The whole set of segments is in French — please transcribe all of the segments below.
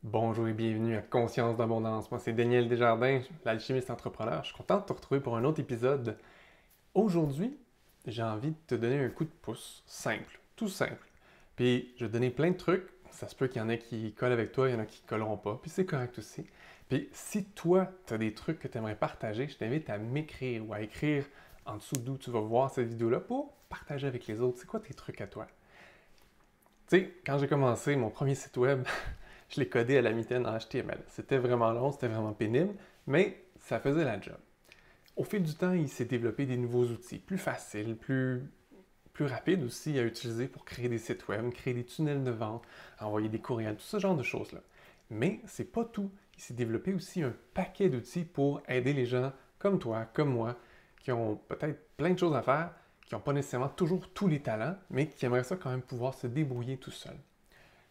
Bonjour et bienvenue à Conscience d'Abondance. Moi, c'est Daniel Desjardins, l'alchimiste entrepreneur. Je suis content de te retrouver pour un autre épisode. Aujourd'hui, j'ai envie de te donner un coup de pouce simple, tout simple. Puis, je vais te donner plein de trucs. Ça se peut qu'il y en ait qui collent avec toi, il y en a qui ne colleront pas. Puis, c'est correct aussi. Puis, si toi, tu as des trucs que tu aimerais partager, je t'invite à m'écrire ou à écrire en dessous d'où tu vas voir cette vidéo-là pour partager avec les autres. C'est quoi tes trucs à toi? Tu sais, quand j'ai commencé mon premier site web, je l'ai codé à la mitaine en HTML. C'était vraiment long, c'était vraiment pénible, mais ça faisait la job. Au fil du temps, il s'est développé des nouveaux outils, plus faciles, plus rapides aussi à utiliser pour créer des sites web, créer des tunnels de vente, envoyer des courriels, tout ce genre de choses-là. Mais c'est pas tout. Il s'est développé aussi un paquet d'outils pour aider les gens comme toi, comme moi, qui ont peut-être plein de choses à faire, qui n'ont pas nécessairement toujours tous les talents, mais qui aimeraient ça quand même pouvoir se débrouiller tout seul.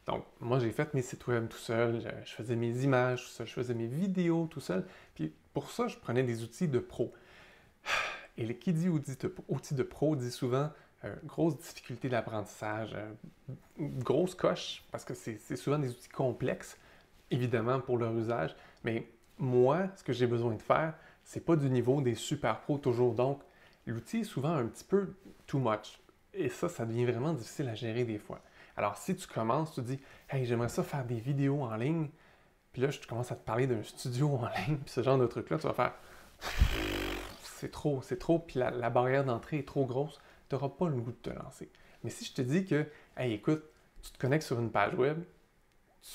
Donc, moi, j'ai fait mes sites web tout seul, je faisais mes images tout seul, je faisais mes vidéos tout seul. Puis pour ça, je prenais des outils de pro. Et qui dit outils de pro dit souvent grosse difficulté d'apprentissage, grosse coche, parce que c'est souvent des outils complexes, évidemment, pour leur usage. Mais moi, ce que j'ai besoin de faire, c'est pas du niveau des super pros toujours. Donc, l'outil est souvent un petit peu too much. Et ça devient vraiment difficile à gérer des fois. Alors, si tu commences, tu te dis « Hey, j'aimerais ça faire des vidéos en ligne », puis là, je commence à te parler d'un studio en ligne, puis ce genre de truc-là, tu vas faire « C'est trop, puis la barrière d'entrée est trop grosse, tu n'auras pas le goût de te lancer. » Mais si je te dis que « Hey, écoute, tu te connectes sur une page web,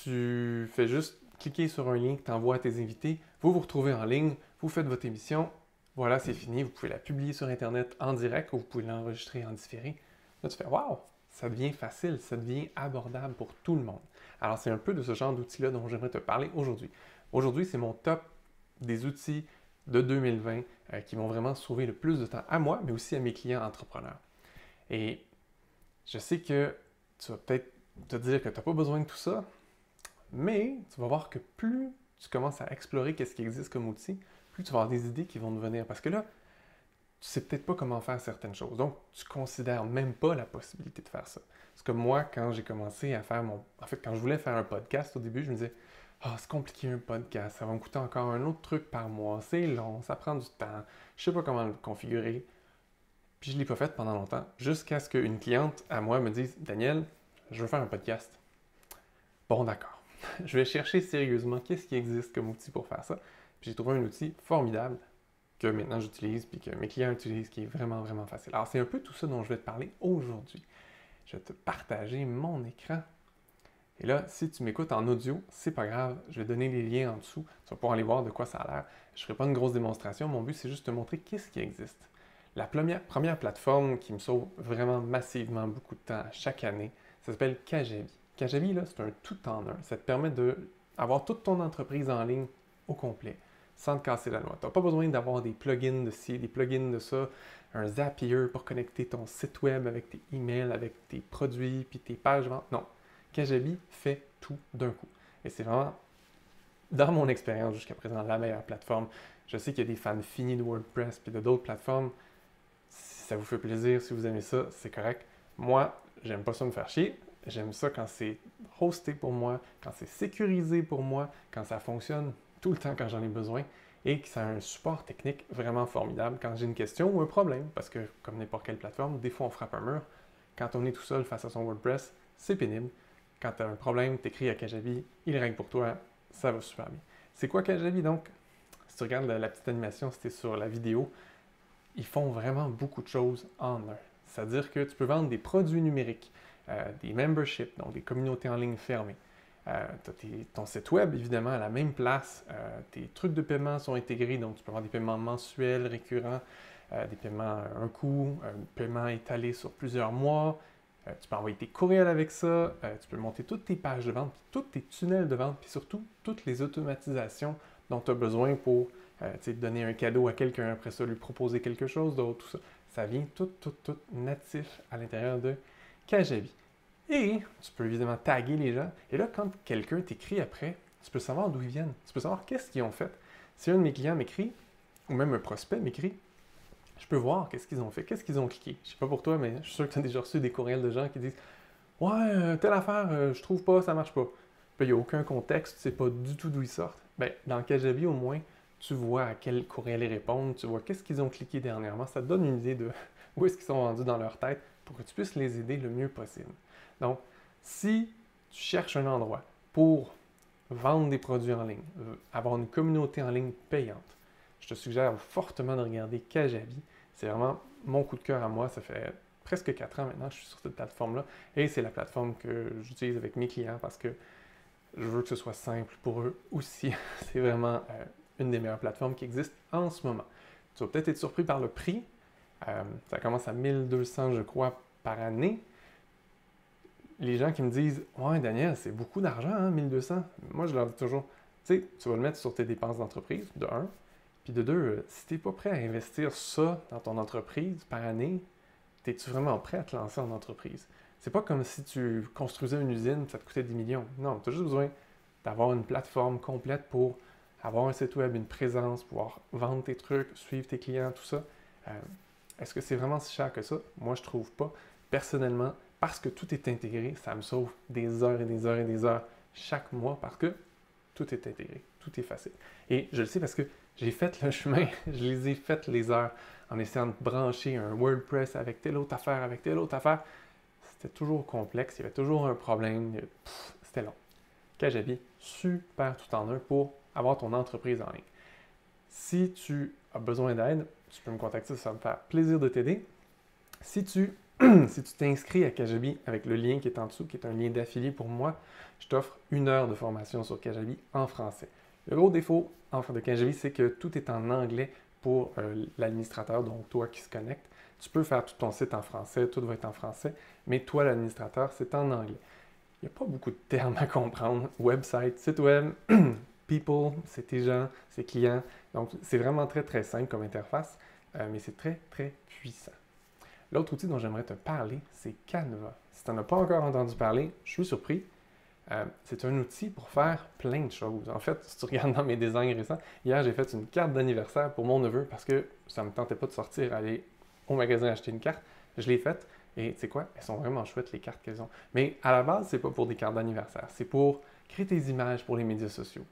tu fais juste cliquer sur un lien que tu envoies à tes invités, vous vous retrouvez en ligne, vous faites votre émission, voilà, c'est fini, vous pouvez la publier sur Internet en direct ou vous pouvez l'enregistrer en différé. » Là, tu fais « Wow! » Ça devient facile, ça devient abordable pour tout le monde. Alors, c'est un peu de ce genre d'outils-là dont j'aimerais te parler aujourd'hui. Aujourd'hui, c'est mon top des outils de 2020 qui vont vraiment sauver le plus de temps à moi, mais aussi à mes clients entrepreneurs. Et je sais que tu vas peut-être te dire que tu n'as pas besoin de tout ça, mais tu vas voir que plus tu commences à explorer qu'est-ce qui existe comme outil, plus tu vas avoir des idées qui vont te venir. Parce que là, tu sais peut-être pas comment faire certaines choses. Donc, tu considères même pas la possibilité de faire ça. C'est comme moi, quand j'ai commencé à faire En fait, quand je voulais faire un podcast au début, je me disais « Ah, c'est compliqué un podcast, ça va me coûter encore un autre truc par mois, c'est long, ça prend du temps, je sais pas comment le configurer. » Puis je l'ai pas fait pendant longtemps, jusqu'à ce qu'une cliente à moi me dise « Daniel, je veux faire un podcast. » Bon, d'accord. Je vais chercher sérieusement qu'est-ce qui existe comme outil pour faire ça. Puis j'ai trouvé un outil formidable que maintenant j'utilise puis que mes clients utilisent, qui est vraiment, vraiment facile. Alors, c'est un peu tout ça dont je vais te parler aujourd'hui. Je vais te partager mon écran. Et là, si tu m'écoutes en audio, c'est pas grave, je vais donner les liens en dessous. Tu vas pouvoir aller voir de quoi ça a l'air. Je ne ferai pas une grosse démonstration, mon but c'est juste de te montrer qu'est-ce qui existe. La première plateforme qui me sauve vraiment massivement beaucoup de temps chaque année, ça s'appelle Kajabi. Kajabi, là, c'est un tout en un. Ça te permet d'avoir toute ton entreprise en ligne au complet, sans te casser la noix. Tu n'as pas besoin d'avoir des plugins de ci, des plugins de ça, un Zapier pour connecter ton site web avec tes emails, avec tes produits, puis tes pages de vente. Non, Kajabi fait tout d'un coup. Et c'est vraiment, dans mon expérience jusqu'à présent, la meilleure plateforme. Je sais qu'il y a des fans finis de WordPress puis de d'autres plateformes. Si ça vous fait plaisir, si vous aimez ça, c'est correct. Moi, j'aime pas ça me faire chier. J'aime ça quand c'est hosté pour moi, quand c'est sécurisé pour moi, quand ça fonctionne tout le temps quand j'en ai besoin et que ça a un support technique vraiment formidable quand j'ai une question ou un problème. Parce que, comme n'importe quelle plateforme, des fois on frappe un mur. Quand on est tout seul face à son WordPress, c'est pénible. Quand tu as un problème, tu écris à Kajabi, il règle pour toi, ça va super bien. C'est quoi Kajabi donc? Si tu regardes la petite animation, c'était sur la vidéo, ils font vraiment beaucoup de choses en un. C'est-à-dire que tu peux vendre des produits numériques, des memberships, donc des communautés en ligne fermées. Tu as ton site web, évidemment, à la même place. Tes trucs de paiement sont intégrés, donc tu peux avoir des paiements mensuels, récurrents, des paiements un coup, un paiement étalé sur plusieurs mois. Tu peux envoyer tes courriels avec ça. Tu peux monter toutes tes pages de vente, tous tes tunnels de vente, puis surtout toutes les automatisations dont tu as besoin pour donner un cadeau à quelqu'un, après ça, lui proposer quelque chose d'autre, tout ça. Ça vient tout natif à l'intérieur de Kajabi. Et tu peux évidemment taguer les gens. Et là, quand quelqu'un t'écrit après, tu peux savoir d'où ils viennent. Tu peux savoir qu'est-ce qu'ils ont fait. Si un de mes clients m'écrit, ou même un prospect m'écrit, je peux voir qu'est-ce qu'ils ont fait, qu'est-ce qu'ils ont cliqué. Je sais pas pour toi, mais je suis sûr que tu as déjà reçu des courriels de gens qui disent « Ouais, telle affaire, je trouve pas, ça marche pas. » Puis il n'y a aucun contexte, tu sais pas du tout d'où ils sortent. Ben, dans Kajabi, au moins, tu vois à quel courriel ils répondent, tu vois qu'est-ce qu'ils ont cliqué dernièrement. Ça te donne une idée de où est-ce qu'ils sont rendus dans leur tête pour que tu puisses les aider le mieux possible. Donc, si tu cherches un endroit pour vendre des produits en ligne, avoir une communauté en ligne payante, je te suggère fortement de regarder Kajabi. C'est vraiment mon coup de cœur à moi. Ça fait presque 4 ans maintenant que je suis sur cette plateforme-là. Et c'est la plateforme que j'utilise avec mes clients parce que je veux que ce soit simple pour eux aussi. C'est vraiment une des meilleures plateformes qui existent en ce moment. Tu vas peut-être être surpris par le prix. Ça commence à 1200, je crois, par année. Les gens qui me disent « Ouais, Daniel, c'est beaucoup d'argent, hein, 1200. » Moi, je leur dis toujours « Tu sais, tu vas le mettre sur tes dépenses d'entreprise, de un. Puis de deux, si tu n'es pas prêt à investir ça dans ton entreprise par année, es-tu vraiment prêt à te lancer en entreprise? C'est pas comme si tu construisais une usine, ça te coûtait 10 millions. Non, tu as juste besoin d'avoir une plateforme complète pour avoir un site web, une présence, pouvoir vendre tes trucs, suivre tes clients, tout ça. Est-ce que c'est vraiment si cher que ça? Moi, je trouve pas. Personnellement, parce que tout est intégré, ça me sauve des heures et des heures et des heures chaque mois parce que tout est intégré, tout est facile. Et je le sais parce que j'ai fait le chemin, je les ai faites les heures en essayant de brancher un WordPress avec telle autre affaire, avec telle autre affaire. C'était toujours complexe, il y avait toujours un problème, c'était long. Kajabi, super tout en un pour avoir ton entreprise en ligne. Si tu as besoin d'aide, tu peux me contacter, ça va me faire plaisir de t'aider. Si tu t'inscris à Kajabi avec le lien qui est en dessous, qui est un lien d'affilié pour moi, je t'offre 1 heure de formation sur Kajabi en français. Le gros défaut de Kajabi, c'est que tout est en anglais pour l'administrateur, donc toi qui se connecte. Tu peux faire tout ton site en français, tout va être en français, mais toi, l'administrateur, c'est en anglais. Il n'y a pas beaucoup de termes à comprendre. Website, site web, people, c'est tes gens, c'est clients. Donc, c'est vraiment très, très simple comme interface, mais c'est très, très puissant. L'autre outil dont j'aimerais te parler, c'est Canva. Si tu n'en as pas encore entendu parler, je suis surpris. C'est un outil pour faire plein de choses. En fait, si tu regardes dans mes designs récents, hier, j'ai fait une carte d'anniversaire pour mon neveu parce que ça ne me tentait pas de sortir, aller au magasin acheter une carte. Je l'ai faite et tu sais quoi? Elles sont vraiment chouettes, les cartes qu'elles ont. Mais à la base, c'est pas pour des cartes d'anniversaire. C'est pour créer tes images pour les médias sociaux.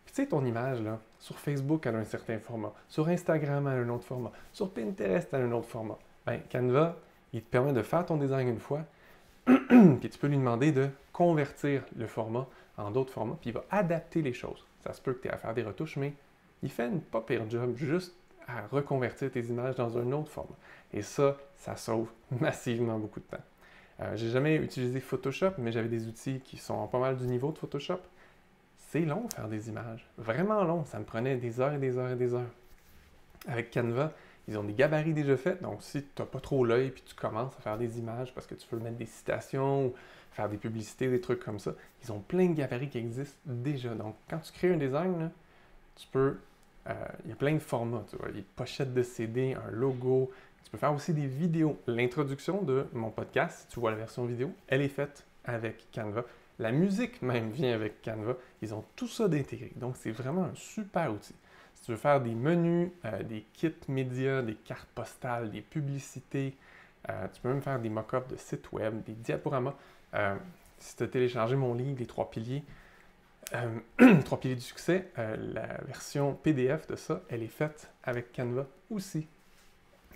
Puis tu sais, ton image, là, sur Facebook, elle a un certain format. Sur Instagram, elle a un autre format. Sur Pinterest, elle a un autre format. Ben, Canva, il te permet de faire ton design une fois, puis tu peux lui demander de convertir le format en d'autres formats, puis il va adapter les choses. Ça se peut que tu aies à faire des retouches, mais il fait une pas pire job juste à reconvertir tes images dans un autre format. Et ça sauve massivement beaucoup de temps. J'ai jamais utilisé Photoshop, mais j'avais des outils qui sont pas mal du niveau de Photoshop. C'est long faire des images, vraiment long. Ça me prenait des heures et des heures et des heures. Avec Canva, ils ont des gabarits déjà faits, donc si tu n'as pas trop l'œil puis tu commences à faire des images parce que tu veux mettre des citations ou faire des publicités, des trucs comme ça, ils ont plein de gabarits qui existent déjà. Donc quand tu crées un design, là, tu peux, il y a plein de formats, tu vois, il y a une pochette de CD, un logo, tu peux faire aussi des vidéos. L'introduction de mon podcast, si tu vois la version vidéo, elle est faite avec Canva. La musique même vient avec Canva. Ils ont tout ça d'intégré. Donc c'est vraiment un super outil. Si tu veux faire des menus, des kits médias, des cartes postales, des publicités, tu peux même faire des mock-ups de sites web, des diaporamas. Si tu as téléchargé mon livre, Les 3 piliers, 3 piliers du succès, la version PDF de ça, elle est faite avec Canva aussi.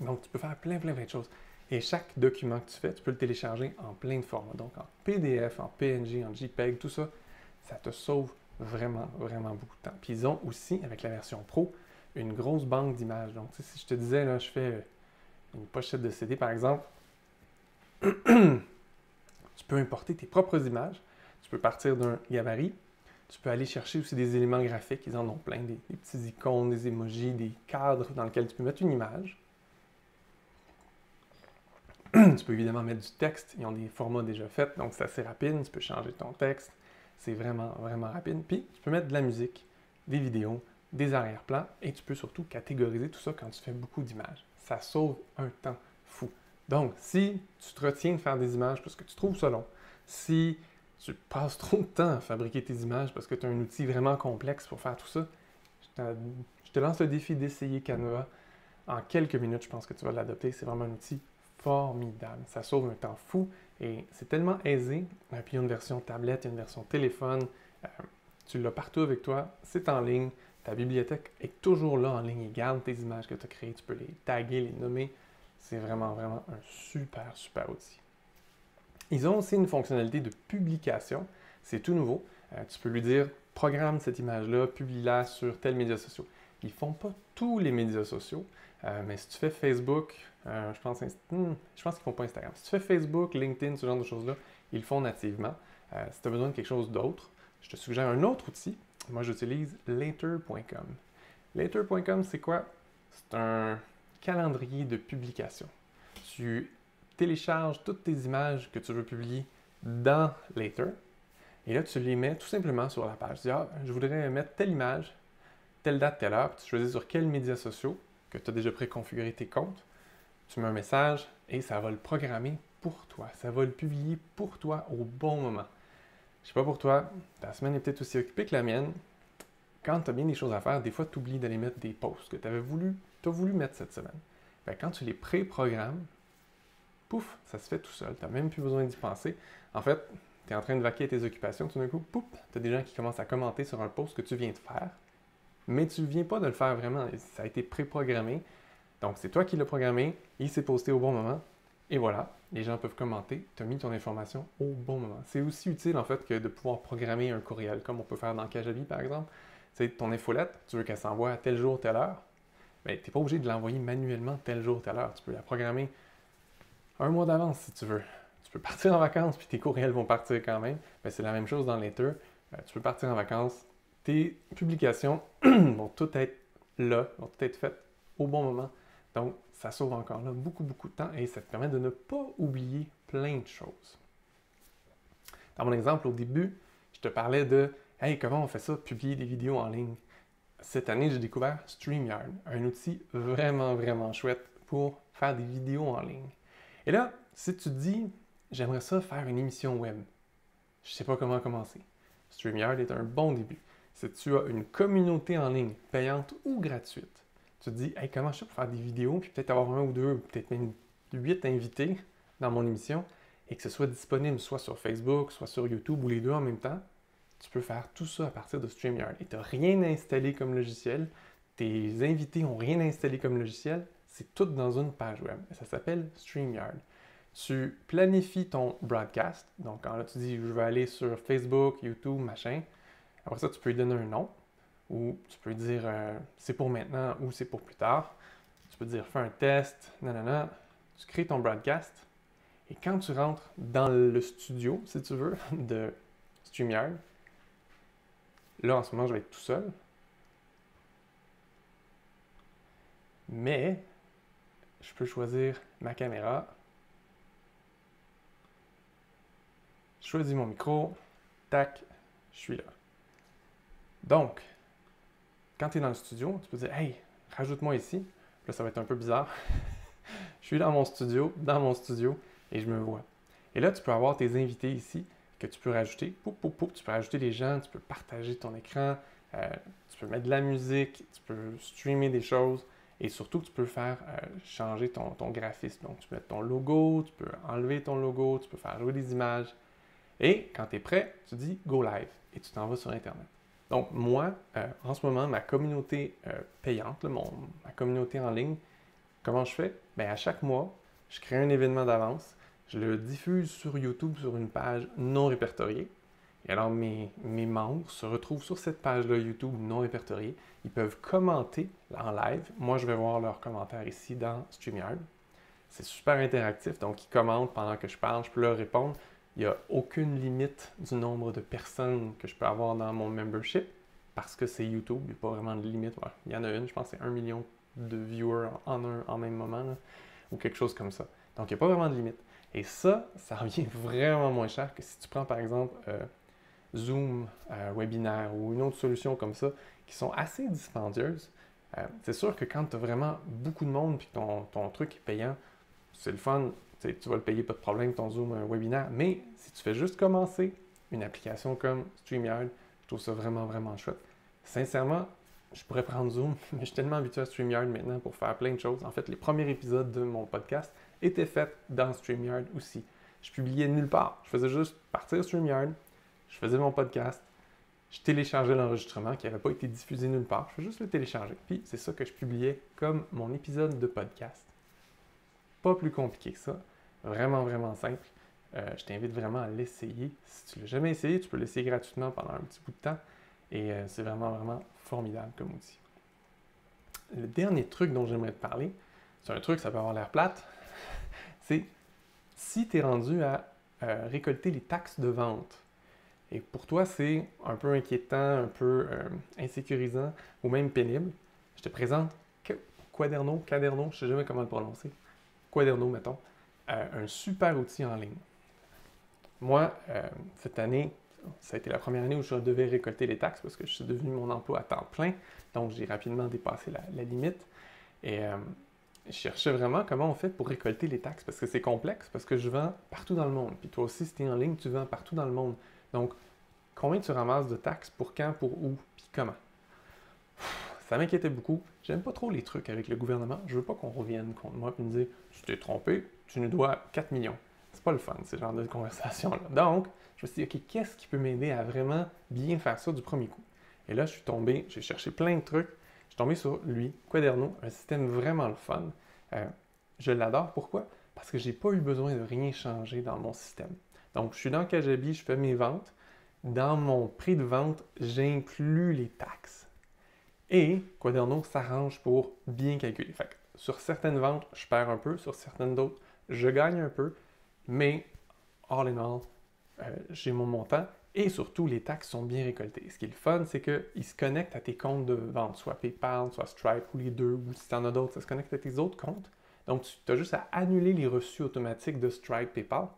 Donc, tu peux faire plein de choses. Et chaque document que tu fais, tu peux le télécharger en plein de formats. Donc, en PDF, en PNG, en JPEG, tout ça, ça te sauve vraiment beaucoup de temps. Puis ils ont aussi, avec la version Pro, une grosse banque d'images. Donc, tu sais, si je te disais, là, je fais une pochette de CD, par exemple, tu peux importer tes propres images. Tu peux partir d'un gabarit. Tu peux aller chercher aussi des éléments graphiques. Ils en ont plein, des petits icônes, des emojis, des cadres dans lesquels tu peux mettre une image. Tu peux évidemment mettre du texte. Ils ont des formats déjà faits, donc c'est assez rapide. Tu peux changer ton texte. C'est vraiment rapide. Puis, tu peux mettre de la musique, des vidéos, des arrière-plans et tu peux surtout catégoriser tout ça quand tu fais beaucoup d'images. Ça sauve un temps fou. Donc, si tu te retiens de faire des images parce que tu trouves ça long, si tu passes trop de temps à fabriquer tes images parce que tu as un outil vraiment complexe pour faire tout ça, je Je te lance le défi d'essayer Canva. En quelques minutes, je pense que tu vas l'adopter. C'est vraiment un outil formidable. Ça sauve un temps fou et c'est tellement aisé. Puis il y a une version tablette, il y a une version téléphone. Tu l'as partout avec toi. C'est en ligne. Ta bibliothèque est toujours là en ligne. Il garde tes images que tu as créées. Tu peux les taguer, les nommer. C'est vraiment, vraiment un super, super outil. Ils ont aussi une fonctionnalité de publication. C'est tout nouveau. Tu peux lui dire, programme cette image-là, publie-la sur tel média social. Ils ne font pas tous les médias sociaux, mais si tu fais Facebook, je pense qu'ils ne font pas Instagram. Si tu fais Facebook, LinkedIn, ce genre de choses-là, ils le font nativement. Si tu as besoin de quelque chose d'autre, je te suggère un autre outil. Moi, j'utilise Later.com. Later.com, c'est quoi? C'est un calendrier de publication. Tu télécharges toutes tes images que tu veux publier dans Later. Et là, tu les mets tout simplement sur la page. Tu dis, je voudrais mettre telle image, telle date, telle heure. Puis tu choisis sur quels médias sociaux que tu as déjà préconfiguré tes comptes. Tu mets un message et ça va le programmer pour toi. Ça va le publier pour toi au bon moment. Je sais pas pour toi, ta semaine est peut-être aussi occupée que la mienne. Quand tu as bien des choses à faire, des fois, tu oublies d'aller mettre des posts que tu as voulu mettre cette semaine. Quand tu les pré-programmes, pouf, ça se fait tout seul. Tu n'as même plus besoin d'y penser. En fait, tu es en train de vaquer à tes occupations, tout d'un coup, pouf, tu as des gens qui commencent à commenter sur un post que tu viens de faire, mais tu ne viens pas de le faire vraiment. Ça a été pré-programmé. Donc, c'est toi qui l'as programmé, il s'est posté au bon moment, et voilà, les gens peuvent commenter, tu as mis ton information au bon moment. C'est aussi utile, en fait, que de pouvoir programmer un courriel, comme on peut faire dans Kajabi, par exemple. Tu sais, ton infolette, tu veux qu'elle s'envoie à tel jour, telle heure, mais tu n'es pas obligé de l'envoyer manuellement tel jour, telle heure. Tu peux la programmer un mois d'avance, si tu veux. Tu peux partir en vacances, puis tes courriels vont partir quand même. C'est la même chose dans Later. Tu peux partir en vacances, tes publications vont toutes être là, vont toutes être faites au bon moment. Donc, ça sauve encore là beaucoup, beaucoup de temps et ça te permet de ne pas oublier plein de choses. Dans mon exemple, au début, je te parlais de « Hey, comment on fait ça, publier des vidéos en ligne? » Cette année, j'ai découvert StreamYard, un outil vraiment, vraiment chouette pour faire des vidéos en ligne. Et là, si tu te dis « J'aimerais ça faire une émission web. Je ne sais pas comment commencer. » StreamYard est un bon début. Si tu as une communauté en ligne, payante ou gratuite, tu te dis, hey, comment je fais pour faire des vidéos, puis peut-être avoir un ou deux, peut-être même 8 invités dans mon émission, et que ce soit disponible soit sur Facebook, soit sur YouTube, ou les deux en même temps, tu peux faire tout ça à partir de StreamYard. Et tu n'as rien installé comme logiciel, tes invités n'ont rien installé comme logiciel, c'est tout dans une page web. Et ça s'appelle StreamYard. Tu planifies ton broadcast, donc quand là tu dis, je veux aller sur Facebook, YouTube, machin, après ça, tu peux lui donner un nom. Ou tu peux dire c'est pour maintenant ou c'est pour plus tard. Tu peux dire fais un test, nanana. Tu crées ton broadcast. Et quand tu rentres dans le studio, si tu veux, de StreamYard, là en ce moment je vais être tout seul. Mais je peux choisir ma caméra. Je choisis mon micro. Tac, je suis là. Donc, quand tu es dans le studio, tu peux dire « Hey, rajoute-moi ici. » Là, ça va être un peu bizarre. Je suis dans mon studio, et je me vois. Et là, tu peux avoir tes invités ici que tu peux rajouter. Poup, poup, poup. Tu peux rajouter les gens, tu peux partager ton écran, tu peux mettre de la musique, tu peux streamer des choses, et surtout, tu peux faire changer ton graphisme. Donc, tu peux mettre ton logo, tu peux enlever ton logo, tu peux faire jouer des images. Et quand tu es prêt, tu dis « Go live » et tu t'en vas sur Internet. Donc, moi, en ce moment, ma communauté payante, ma communauté en ligne, comment je fais? Bien, à chaque mois, je crée un événement d'avance, je le diffuse sur YouTube sur une page non répertoriée. Et alors, mes membres se retrouvent sur cette page-là YouTube non répertoriée. Ils peuvent commenter en live. Moi, je vais voir leurs commentaires ici dans StreamYard. C'est super interactif, donc ils commentent pendant que je parle, je peux leur répondre. Il n'y a aucune limite du nombre de personnes que je peux avoir dans mon membership parce que c'est YouTube, il n'y a pas vraiment de limite. Ouais, il y en a une, je pense que c'est 1 million de viewers en même moment là, ou quelque chose comme ça. Donc, il n'y a pas vraiment de limite. Et ça revient vraiment moins cher que si tu prends par exemple Zoom, webinaire ou une autre solution comme ça qui sont assez dispendieuses. C'est sûr que quand tu as vraiment beaucoup de monde et que ton truc est payant, c'est le fun. Tu vas le payer, pas de problème, ton Zoom webinaire. Mais si tu fais juste commencer une application comme StreamYard, je trouve ça vraiment, vraiment chouette. Sincèrement, je pourrais prendre Zoom, mais je suis tellement habitué à StreamYard maintenant pour faire plein de choses. En fait, les premiers épisodes de mon podcast étaient faits dans StreamYard aussi. Je publiais nulle part. Je faisais juste partir StreamYard, je faisais mon podcast, je téléchargeais l'enregistrement qui n'avait pas été diffusé nulle part. Je faisais juste le télécharger. Puis c'est ça que je publiais comme mon épisode de podcast. Pas plus compliqué que ça. Vraiment, vraiment simple. Je t'invite vraiment à l'essayer. Si tu ne l'as jamais essayé, tu peux l'essayer gratuitement pendant un petit bout de temps. Et c'est vraiment, vraiment formidable comme outil. Le dernier truc dont j'aimerais te parler, c'est un truc, ça peut avoir l'air plate, c'est si tu es rendu à récolter les taxes de vente. Et pour toi, c'est un peu inquiétant, un peu insécurisant ou même pénible. Je te présente Quaderno, je ne sais jamais comment le prononcer. Quaderno, mettons, un super outil en ligne. Moi, cette année, ça a été la première année où je devais récolter les taxes parce que je suis devenu mon emploi à temps plein. Donc, j'ai rapidement dépassé la limite. Et je cherchais vraiment comment on fait pour récolter les taxes parce que c'est complexe, parce que je vends partout dans le monde. Puis toi aussi, si tu es en ligne, tu vends partout dans le monde. Donc, combien tu ramasses de taxes, pour quand, pour où, puis comment? Ça m'inquiétait beaucoup. J'aime pas trop les trucs avec le gouvernement. Je veux pas qu'on revienne contre moi et me dire « Tu t'es trompé, tu nous dois 4 millions ». C'est pas le fun, ce genre de conversation-là. Donc, je me suis dit « Ok, qu'est-ce qui peut m'aider à vraiment bien faire ça du premier coup? » Et là, je suis tombé, j'ai cherché plein de trucs. Je suis tombé sur lui, Quaderno, un système vraiment le fun. Je l'adore. Pourquoi? Parce que j'ai pas eu besoin de rien changer dans mon système. Donc, je suis dans Kajabi, je fais mes ventes. Dans mon prix de vente, j'inclus les taxes. Et Quaderno s'arrange pour bien calculer. Fait que sur certaines ventes, je perds un peu, sur certaines d'autres, je gagne un peu, mais all in all, j'ai mon montant et surtout les taxes sont bien récoltées. Ce qui est le fun, c'est qu'il se connecte à tes comptes de vente, soit PayPal, soit Stripe ou les deux, ou si tu en as d'autres, ça se connecte à tes autres comptes. Donc tu as juste à annuler les reçus automatiques de Stripe, PayPal.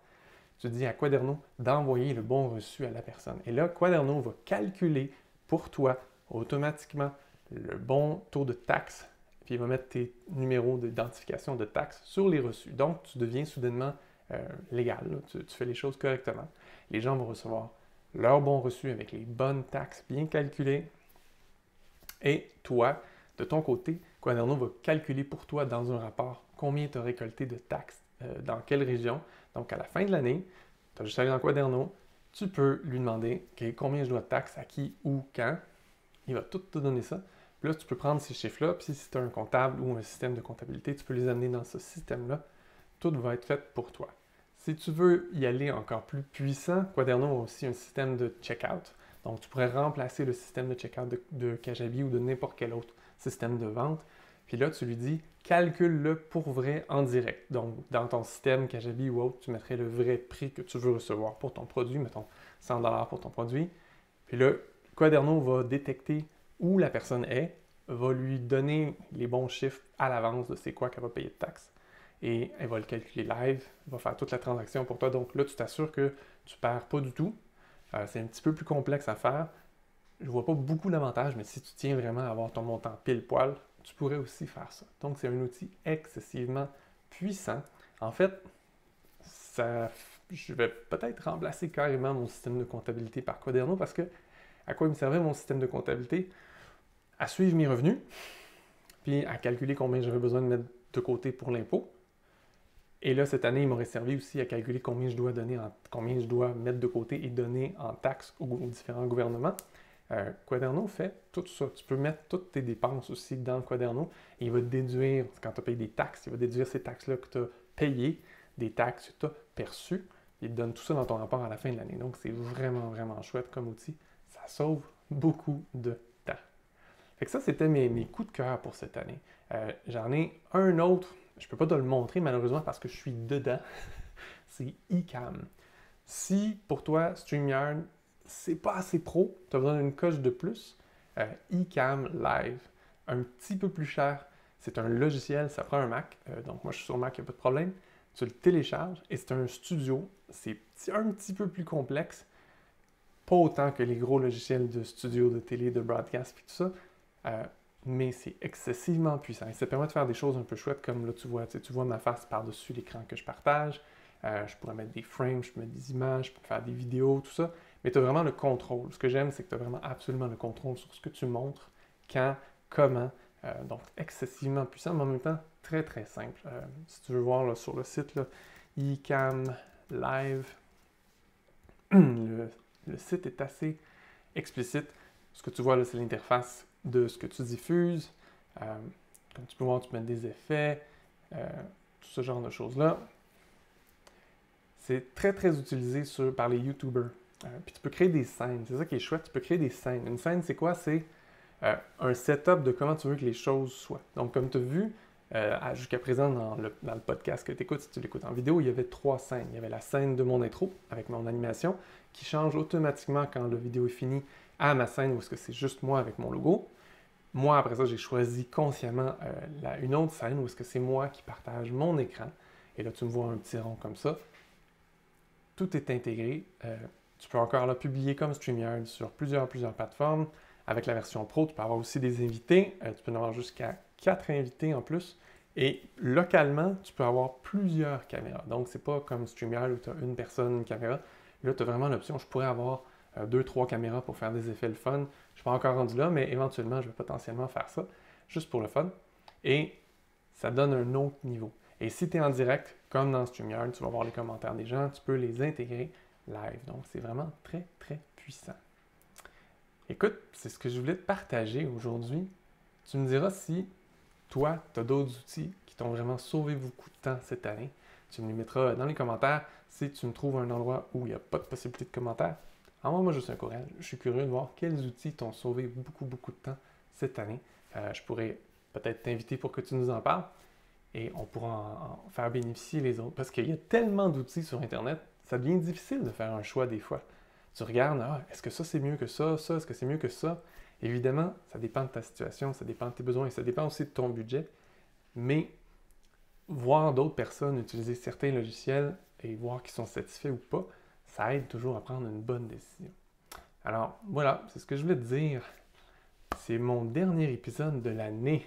Tu dis à Quaderno d'envoyer le bon reçu à la personne. Et là, Quaderno va calculer pour toi automatiquement le bon taux de taxe, puis il va mettre tes numéros d'identification de taxes sur les reçus. Donc, tu deviens soudainement légal. Tu fais les choses correctement. Les gens vont recevoir leur bon reçu avec les bonnes taxes bien calculées. Et toi, de ton côté, Quaderno va calculer pour toi dans un rapport combien tu as récolté de taxes dans quelle région. Donc, à la fin de l'année, tu as juste à aller dans Quaderno, tu peux lui demander combien je dois de taxes à qui, où, quand. Il va tout te donner ça. Puis là, tu peux prendre ces chiffres-là, puis si tu as un comptable ou un système de comptabilité, tu peux les amener dans ce système-là. Tout va être fait pour toi. Si tu veux y aller encore plus puissant, Quaderno a aussi un système de checkout. Donc, tu pourrais remplacer le système de checkout de Kajabi ou de n'importe quel autre système de vente. Puis là, tu lui dis, calcule-le pour vrai en direct. Donc, dans ton système Kajabi ou autre, tu mettrais le vrai prix que tu veux recevoir pour ton produit, mettons 100$ pour ton produit. Puis là, Quaderno va détecter où la personne est, va lui donner les bons chiffres à l'avance de c'est quoi qu'elle va payer de taxes. Et elle va le calculer live, va faire toute la transaction pour toi. Donc là, tu t'assures que tu ne perds pas du tout. C'est un petit peu plus complexe à faire. Je ne vois pas beaucoup d'avantages, mais si tu tiens vraiment à avoir ton montant pile poil, tu pourrais aussi faire ça. Donc, c'est un outil excessivement puissant. En fait, je vais peut-être remplacer carrément mon système de comptabilité par Quaderno parce que à quoi il me servait mon système de comptabilité? À suivre mes revenus, puis à calculer combien j'aurais besoin de mettre de côté pour l'impôt. Et là, cette année, il m'aurait servi aussi à calculer combien je dois mettre de côté et donner en taxes aux différents gouvernements. Quaderno fait tout ça. Tu peux mettre toutes tes dépenses aussi dans le Quaderno et il va déduire, quand tu as payé des taxes, il va déduire ces taxes-là que tu as payées, des taxes que tu as perçues. Il te donne tout ça dans ton rapport à la fin de l'année. Donc, c'est vraiment, vraiment chouette comme outil. Ça sauve beaucoup de temps. Fait que ça, c'était mes coups de cœur pour cette année. J'en ai un autre, je ne peux pas te le montrer malheureusement parce que je suis dedans. C'est eCam. Si pour toi, StreamYard, c'est pas assez pro, tu as besoin d'une coche de plus, eCam Live, un petit peu plus cher. C'est un logiciel, ça prend un Mac. Donc moi, je suis sur Mac, il n'y a pas de problème. Tu le télécharges et c'est un studio. C'est un petit peu plus complexe. Pas autant que les gros logiciels de studio, de télé, de broadcast et tout ça, mais c'est excessivement puissant. Et ça permet de faire des choses un peu chouettes comme là, tu vois ma face par-dessus l'écran que je partage. Je pourrais mettre des frames, je peux mettre des images, je peux faire des vidéos, tout ça. Mais tu as vraiment le contrôle. Ce que j'aime, c'est que tu as vraiment absolument le contrôle sur ce que tu montres quand, comment. Donc, excessivement puissant, mais en même temps, très, très simple. Si tu veux voir là, sur le site, là, eCam Live, le site est assez explicite. Ce que tu vois là, c'est l'interface de ce que tu diffuses. Comme tu peux voir, tu peux mettre des effets, tout ce genre de choses-là. C'est très, très utilisé par les YouTubers. Puis tu peux créer des scènes. C'est ça qui est chouette. Tu peux créer des scènes. Une scène, c'est quoi? C'est un setup de comment tu veux que les choses soient. Donc, comme tu as vu, jusqu'à présent, dans le podcast que tu écoutes, si tu l'écoutes en vidéo, il y avait 3 scènes. Il y avait la scène de mon intro avec mon animation qui change automatiquement quand la vidéo est finie à ma scène où est-ce que c'est juste moi avec mon logo. Moi, après ça, j'ai choisi consciemment une autre scène où est-ce que c'est moi qui partage mon écran. Et là, tu me vois un petit rond comme ça. Tout est intégré. Tu peux encore publier comme StreamYard sur plusieurs plateformes. Avec la version Pro, tu peux avoir aussi des invités. Tu peux en avoir jusqu'à 4 invités en plus. Et localement, tu peux avoir plusieurs caméras. Donc, c'est pas comme StreamYard où tu as une personne, une caméra. Là, tu as vraiment l'option, je pourrais avoir 2-3 caméras pour faire des effets le fun. Je ne suis pas encore rendu là, mais éventuellement, je vais potentiellement faire ça, juste pour le fun. Et ça donne un autre niveau. Et si tu es en direct, comme dans StreamYard, tu vas voir les commentaires des gens, tu peux les intégrer live. Donc, c'est vraiment très, très puissant. Écoute, c'est ce que je voulais te partager aujourd'hui. Tu me diras si toi, tu as d'autres outils qui t'ont vraiment sauvé beaucoup de temps cette année. Tu me les mettras dans les commentaires. Si tu me trouves un endroit où il n'y a pas de possibilité de commentaires, envoie-moi juste un courriel. Je suis curieux de voir quels outils t'ont sauvé beaucoup de temps cette année. Je pourrais peut-être t'inviter pour que tu nous en parles et on pourra en faire bénéficier les autres. Parce qu'il y a tellement d'outils sur Internet, ça devient difficile de faire un choix des fois. Tu regardes, est-ce que ça c'est mieux que ça, est-ce que c'est mieux que ça? Évidemment, ça dépend de ta situation, ça dépend de tes besoins et ça dépend aussi de ton budget. Mais voir d'autres personnes utiliser certains logiciels et voir qu'ils sont satisfaits ou pas, ça aide toujours à prendre une bonne décision. Alors voilà, c'est ce que je voulais te dire. C'est mon dernier épisode de l'année.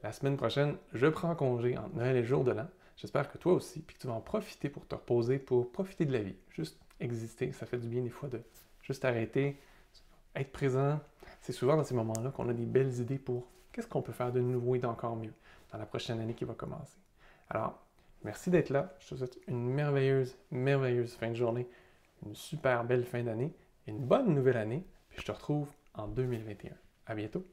La semaine prochaine, je prends congé entre Noël et le jour de l'an. J'espère que toi aussi, puis que tu vas en profiter pour te reposer, pour profiter de la vie. Juste exister, ça fait du bien des fois de juste arrêter, être présent. C'est souvent dans ces moments-là qu'on a des belles idées pour qu'est-ce qu'on peut faire de nouveau et d'encore mieux dans la prochaine année qui va commencer. Alors, merci d'être là. Je te souhaite une merveilleuse fin de journée, une super belle fin d'année et une bonne nouvelle année. Puis je te retrouve en 2021. À bientôt.